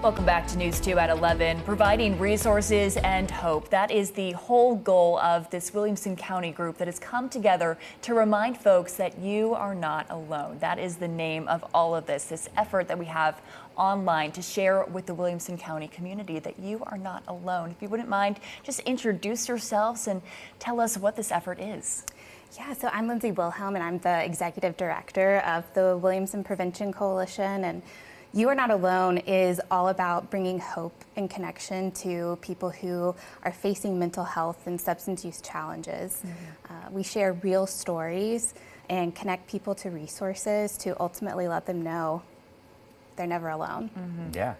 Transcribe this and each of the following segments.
Welcome back to News 2 at 11, providing resources and hope. That is the whole goal of this Williamson County group that has come together to remind folks that you are not alone. That is the name of all of this effort that we have online to share with the Williamson County community that you are not alone. If you wouldn't mind, just introduce yourselves and tell us what this effort is. Yeah, so I'm Lindsay Wilhelm, and I'm the Executive Director of the Williamson Prevention Coalition. And You Are Not Alone is all about bringing hope and connection to people who are facing mental health and substance use challenges. We share real stories and connect people to resources to ultimately let them know they're never alone. Yeah.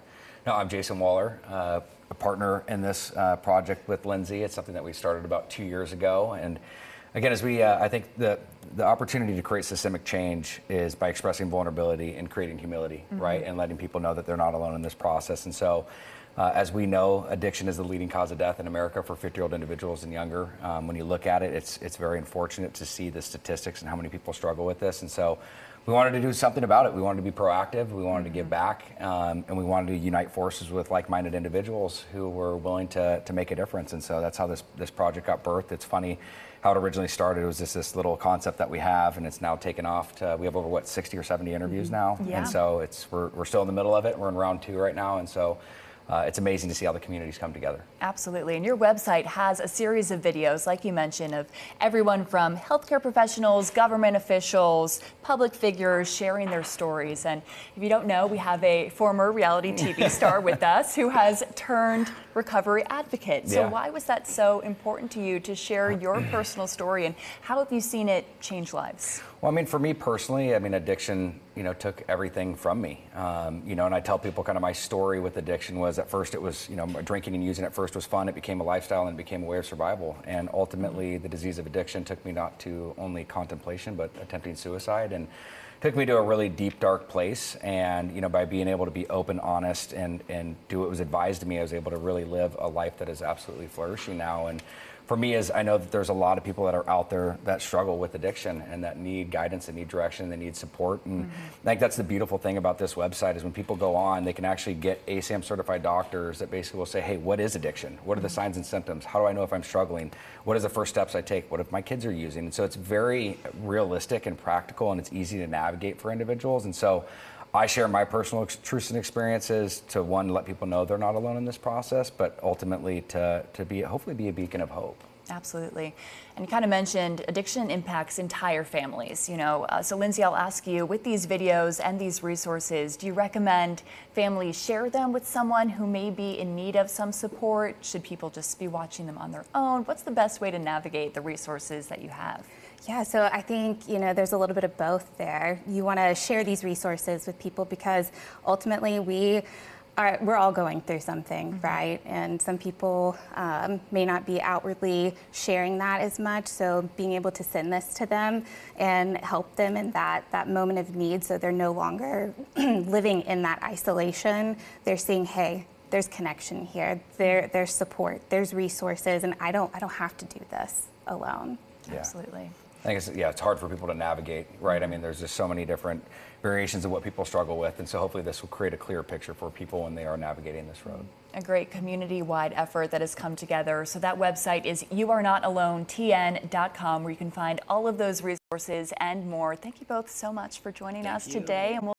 No, I'm Jason Waller, a partner in this project with Lindsay. It's something that we started about 2 years ago. And again, as I think the opportunity to create systemic change is by expressing vulnerability and creating humility, right? And letting people know that they're not alone in this process. And so, as we know, addiction is the leading cause of death in America for 50-year-old individuals and younger. When you look at it, it's very unfortunate to see the statistics and how many people struggle with this. And so, we wanted to do something about it. We wanted to be proactive. We wanted to give back, and we wanted to unite forces with like-minded individuals who were willing to make a difference. And so that's how this project got birthed. It's funny how it originally started. It was just this little concept that we have, and it's now taken off to, we have over 60 or 70 interviews now. Yeah. And so we're still in the middle of it. We're in round 2 right now. And so it's amazing to see how the communities come together. Absolutely. And your website has a series of videos, like you mentioned, of everyone from healthcare professionals, government officials, public figures sharing their stories. And if you don't know, we have a former reality TV star with us who has turned recovery advocate. So why was that so important to you to share your personal story, and how have you seen it change lives? Well, I mean, for me personally, I mean, addiction, took everything from me. And I tell people kind of my story with addiction was, at first it was, drinking and using at first was fun. It became a lifestyle and it became a way of survival. And ultimately, the disease of addiction took me not to only contemplation, but attempting suicide, and took me to a really deep, dark place. And, by being able to be open, honest, and do what was advised to me, I was able to really live a life that is absolutely flourishing now. And for me, is I know that there's a lot of people that are out there that struggle with addiction and that need guidance, and need direction, and they need support. And I think that's the beautiful thing about this website is when people go on, they can actually get ASAM certified doctors that basically will say, hey, what is addiction? What are the signs and symptoms? How do I know if I'm struggling? What are the first steps I take? What if my kids are using? And so it's very realistic and practical, and it's easy to navigate for individuals. And so I share my personal truths and experiences to, one, let people know they're not alone in this process, but ultimately to hopefully be a beacon of hope. Absolutely. And you kind of mentioned addiction impacts entire families, So Lindsay, I'll ask you, with these videos and these resources, do you recommend families share them with someone who may be in need of some support? Should people just be watching them on their own? What's the best way to navigate the resources that you have? Yeah, so I think, there's a little bit of both there. You want to share these resources with people because ultimately we're all going through something, right? And some people may not be outwardly sharing that as much. So being able to send this to them and help them in that moment of need, so they're no longer living in that isolation. They're seeing, hey, there's connection here. There's support. There's resources, and I don't have to do this alone. Yeah. Absolutely. I think it's hard for people to navigate, right? I mean, there's just so many different variations of what people struggle with, and so hopefully this will create a clear picture for people when they are navigating this road. A great community-wide effort that has come together. So that website is youarenotalonetn.com, where you can find all of those resources and more. Thank you both so much for joining us today. And we'll